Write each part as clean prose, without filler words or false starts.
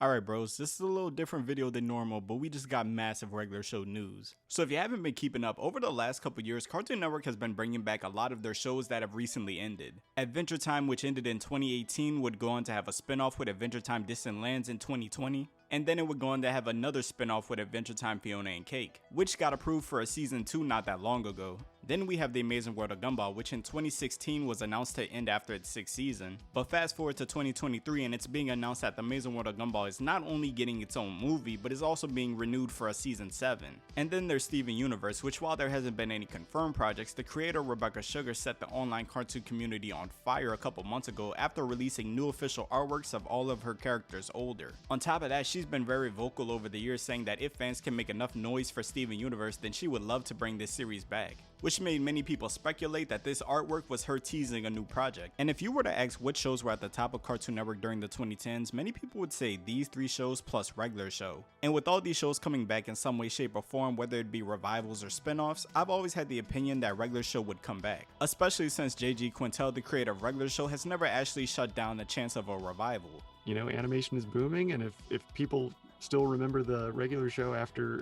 Alright bros, this is a little different video than normal, but we just got massive regular show news. So if you haven't been keeping up, over the last couple years, Cartoon Network has been bringing back a lot of their shows that have recently ended. Adventure Time, which ended in 2018, would go on to have a spin-off with Adventure Time Distant Lands in 2020. And then it would go on to have another spin-off with Adventure Time Fiona and Cake, which got approved for a season 2 not that long ago. Then we have The Amazing World of Gumball, which in 2016 was announced to end after its 6th season. But fast forward to 2023 and it's being announced that The Amazing World of Gumball is not only getting its own movie, but is also being renewed for a season 7. And then there's Steven Universe, which while there hasn't been any confirmed projects, the creator Rebecca Sugar set the online cartoon community on fire a couple months ago after releasing new official artworks of all of her characters older. On top of that, she's been very vocal over the years saying that if fans can make enough noise for Steven Universe, then she would love to bring this series back, which made many people speculate that this artwork was her teasing a new project. And if you were to ask what shows were at the top of Cartoon Network during the 2010s, many people would say these 3 shows plus regular show. And with all these shows coming back in some way, shape, or form, whether it be revivals or spin-offs, I've always had the opinion that regular show would come back, especially since J.G. Quintel, the creator of regular show, has never actually shut down the chance of a revival. You know, animation is booming, and if people still remember the regular show after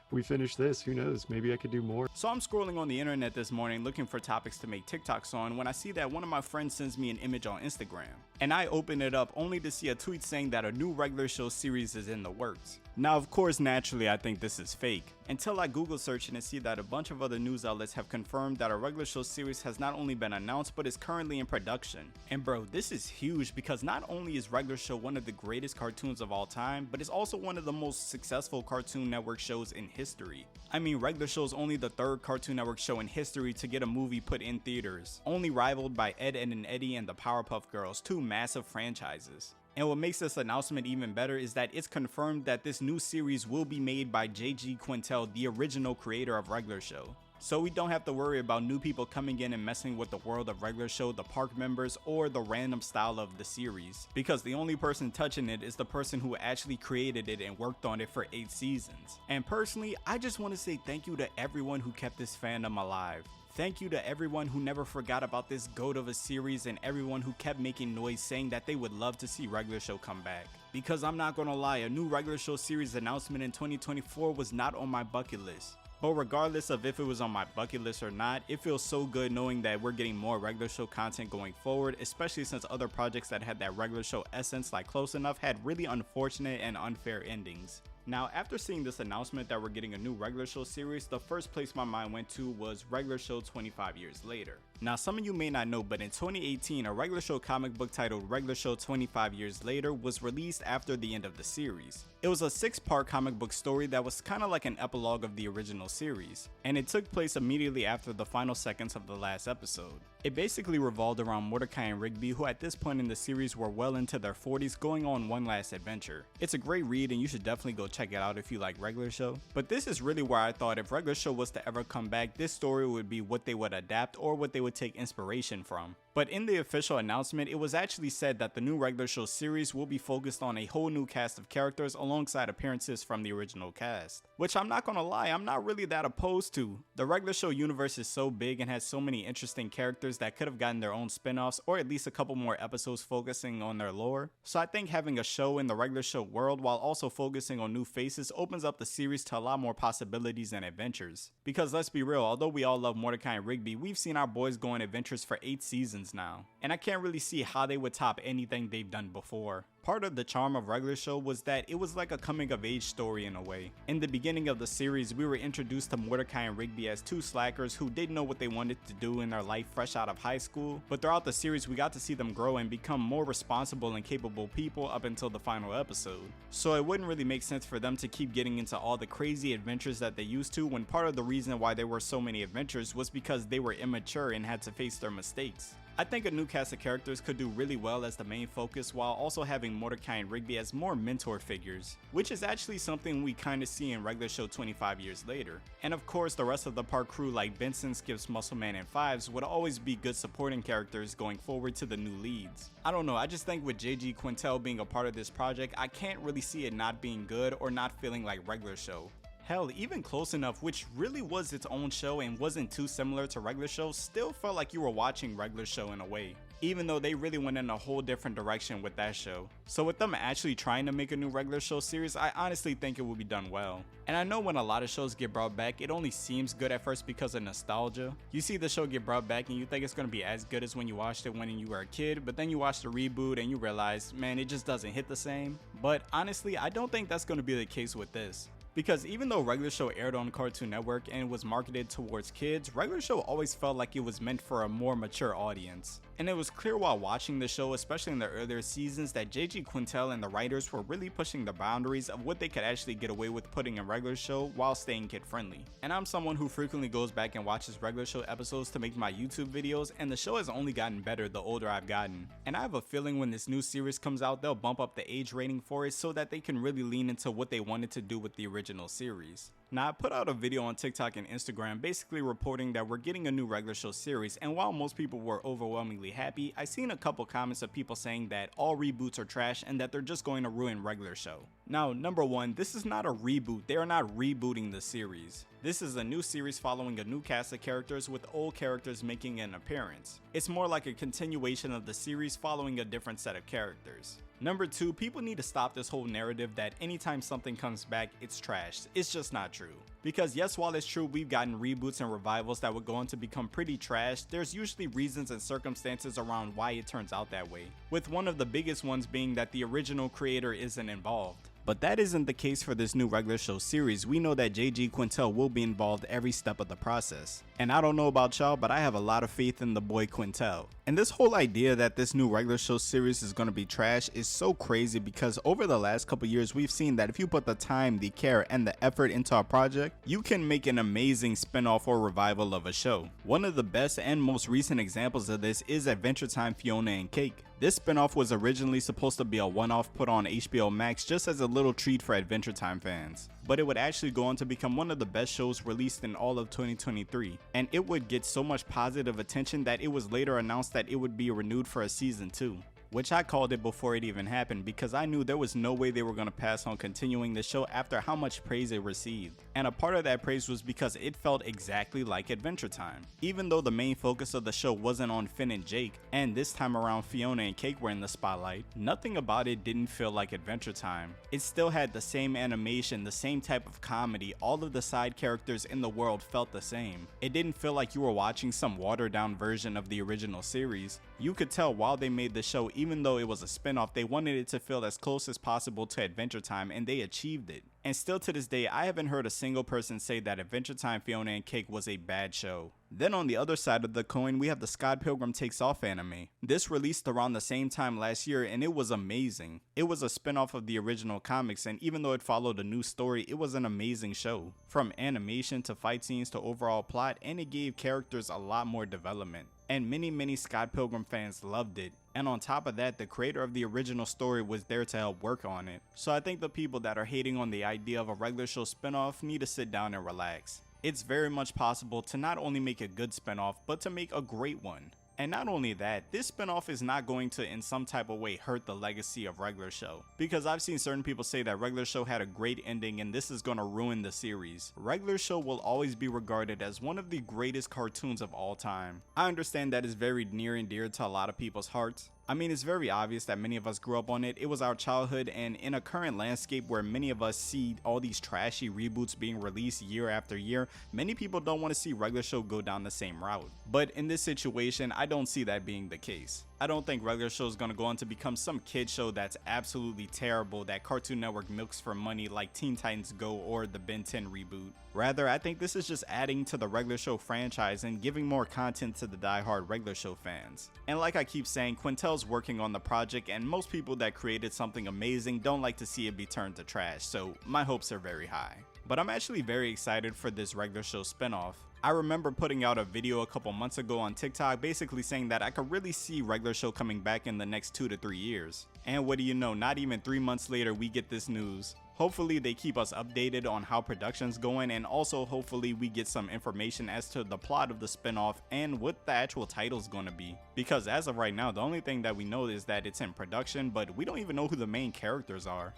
we finish this, who knows, maybe I could do more. So I'm scrolling on the internet this morning looking for topics to make TikToks on when I see that one of my friends sends me an image on Instagram. And I open it up only to see a tweet saying that a new regular show series is in the works. Now of course, naturally I think this is fake, until I Google search and see that a bunch of other news outlets have confirmed that a regular show series has not only been announced but is currently in production. And bro, this is huge because not only is regular show one of the greatest cartoons of all time, but it's also one of the most successful Cartoon Network shows in history. I mean, regular show is only the 3rd Cartoon Network show in history to get a movie put in theaters, only rivaled by Ed, Edd and Eddy and the Powerpuff Girls, 2 massive franchises. And what makes this announcement even better is that it's confirmed that this new series will be made by J.G. Quintel, the original creator of regular show. So we don't have to worry about new people coming in and messing with the world of regular show, the park members, or the random style of the series, because the only person touching it is the person who actually created it and worked on it for 8 seasons. And personally, I just want to say thank you to everyone who kept this fandom alive. Thank you to everyone who never forgot about this GOAT of a series, and everyone who kept making noise saying that they would love to see regular show come back. Because I'm not gonna lie, a new regular show series announcement in 2024 was not on my bucket list. But regardless of if it was on my bucket list or not, it feels so good knowing that we're getting more regular show content going forward, especially since other projects that had that regular show essence like Close Enough had really unfortunate and unfair endings. Now, after seeing this announcement that we're getting a new regular show series, the first place my mind went to was regular show 25 years later. Now, some of you may not know, but in 2018, a regular show comic book titled Regular Show 25 Years Later was released after the end of the series. It was a 6-part comic book story that was kind of like an epilogue of the original series, and it took place immediately after the final seconds of the last episode. It basically revolved around Mordecai and Rigby, who at this point in the series were well into their 40s, going on one last adventure. It's a great read and you should definitely go check it out if you like regular show. But this is really where I thought if regular show was to ever come back, this story would be what they would adapt or what they would take inspiration from. But in the official announcement, it was actually said that the new regular show series will be focused on a whole new cast of characters alongside appearances from the original cast. Which I'm not gonna lie, I'm not really that opposed to. The regular show universe is so big and has so many interesting characters that could have gotten their own spin-offs or at least a couple more episodes focusing on their lore. So I think having a show in the regular show world while also focusing on new faces opens up the series to a lot more possibilities and adventures. Because let's be real, although we all love Mordecai and Rigby, we've seen our boys go on adventures for 8 seasons now, and I can't really see how they would top anything they've done before. Part of the charm of regular show was that it was like a coming of age story in a way. In the beginning of the series, we were introduced to Mordecai and Rigby as 2 slackers who didn't know what they wanted to do in their life fresh out of high school, but throughout the series we got to see them grow and become more responsible and capable people up until the final episode. So it wouldn't really make sense for them to keep getting into all the crazy adventures that they used to, when part of the reason why there were so many adventures was because they were immature and had to face their mistakes. I think a new cast of characters could do really well as the main focus while also having Mordecai and Rigby as more mentor figures, which is actually something we kinda see in regular show 25 years later. And of course, the rest of the park crew like Benson, Skips, Muscleman, and Fives would always be good supporting characters going forward to the new leads. I don't know, I just think with J.G. Quintel being a part of this project, I can't really see it not being good or not feeling like regular show. Hell, even Close Enough, which really was its own show and wasn't too similar to regular show, still felt like you were watching regular show in a way. even though they really went in a whole different direction with that show. So with them actually trying to make a new regular show series, I honestly think it will be done well. And I know when a lot of shows get brought back, it only seems good at first because of nostalgia. You see the show get brought back and you think it's going to be as good as when you watched it when you were a kid, but then you watch the reboot and you realize, man, it just doesn't hit the same. But honestly, I don't think that's going to be the case with this. Because even though regular show aired on Cartoon Network and was marketed towards kids, regular show always felt like it was meant for a more mature audience. And it was clear while watching the show, especially in the earlier seasons, that J.G. Quintel and the writers were really pushing the boundaries of what they could actually get away with putting in regular show while staying kid friendly. And I'm someone who frequently goes back and watches regular show episodes to make my YouTube videos, and the show has only gotten better the older I've gotten. And I have a feeling when this new series comes out, they'll bump up the age rating for it so that they can really lean into what they wanted to do with the original series. Now, I put out a video on TikTok and Instagram basically reporting that we're getting a new regular show series, and while most people were overwhelmingly happy, I seen a couple comments of people saying that all reboots are trash and that they're just going to ruin regular show. Now, number one, this is not a reboot. They are not rebooting the series. This is a new series following a new cast of characters with old characters making an appearance. It's more like a continuation of the series following a different set of characters. Number two, people need to stop this whole narrative that anytime something comes back, it's trashed. It's just not true. Because yes, while it's true we've gotten reboots and revivals that would go on to become pretty trash, there's usually reasons and circumstances around why it turns out that way, with one of the biggest ones being that the original creator isn't involved. But that isn't the case for this new regular show series. We know that J.G. Quintel will be involved every step of the process. And I don't know about y'all, but I have a lot of faith in the boy Quintel. And this whole idea that this new regular show series is going to be trash is so crazy because over the last couple years we've seen that if you put the time, the care, and the effort into a project, you can make an amazing spin-off or revival of a show. One of the best and most recent examples of this is Adventure Time Fiona and Cake. This spin-off was originally supposed to be a one-off put on HBO Max just as a little treat for Adventure Time fans, but it would actually go on to become one of the best shows released in all of 2023, and it would get so much positive attention that it was later announced that it would be renewed for a season 2. Which I called it before it even happened because I knew there was no way they were going to pass on continuing the show after how much praise it received. And a part of that praise was because it felt exactly like Adventure Time. Even though the main focus of the show wasn't on Finn and Jake, and this time around Fiona and Cake were in the spotlight, nothing about it didn't feel like Adventure Time. It still had the same animation, the same type of comedy, all of the side characters in the world felt the same. It didn't feel like you were watching some watered down version of the original series. You could tell while they made the show, even though it was a spin-off, they wanted it to feel as close as possible to Adventure Time, and they achieved it. And still to this day, I haven't heard a single person say that Adventure Time Fiona and Cake was a bad show. Then on the other side of the coin, we have the Scott Pilgrim Takes Off anime. This released around the same time last year and it was amazing. It was a spin-off of the original comics, and even though it followed a new story, it was an amazing show. From animation to fight scenes to overall plot, and it gave characters a lot more development. And many Scott Pilgrim fans loved it. And on top of that, the creator of the original story was there to help work on it. So I think the people that are hating on the idea of a regular show spinoff need to sit down and relax. It's very much possible to not only make a good spinoff, but to make a great one. And not only that, this spinoff is not going to in some type of way hurt the legacy of regular show. Because I've seen certain people say that regular show had a great ending and this is going to ruin the series. Regular show will always be regarded as one of the greatest cartoons of all time. I understand that is very near and dear to a lot of people's hearts. I mean, it's very obvious that many of us grew up on it. It was our childhood, and in a current landscape where many of us see all these trashy reboots being released year after year, many people don't want to see regular show go down the same route. But in this situation, I don't see that being the case. I don't think regular show is going to go on to become some kid show that's absolutely terrible that Cartoon Network milks for money like Teen Titans Go or the Ben 10 reboot. Rather, I think this is just adding to the regular show franchise and giving more content to the die-hard regular show fans. And like I keep saying, Quintel's working on the project, and most people that created something amazing don't like to see it be turned to trash, so my hopes are very high. But I'm actually very excited for this regular show spinoff. I remember putting out a video a couple months ago on TikTok basically saying that I could really see regular show coming back in the next 2 to 3 years. And what do you know, not even 3 months later we get this news. Hopefully they keep us updated on how production's going, and also hopefully we get some information as to the plot of the spinoff and what the actual title's gonna be. Because as of right now, the only thing that we know is that it's in production, but we don't even know who the main characters are.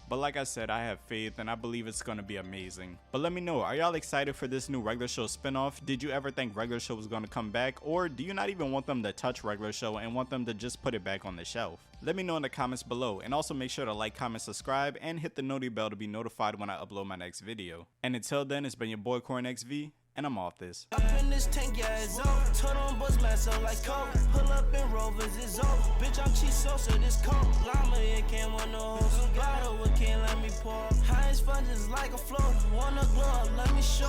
But like I said, I have faith and I believe it's gonna be amazing. But let me know, are y'all excited for this new regular show spinoff? Did you ever think regular show was gonna come back, or do you not even want them to touch regular show and want them to just put it back on the shelf? Let me know in the comments below, and also make sure to like, comment, subscribe, and hit the noti bell to be notified when I upload my next video. And until then, it's been your boy Corn XV, and I'm off this. Up in this tank, yeah, it's up. Turn on buzz master like coke. Pull up in Rovers, it's up. Bitch, I'm cheese sauce, so this coke. Llama, it can't want no host. Bottle, it can't let me pour. High as fun, just like a float. Wanna glow up, let me show.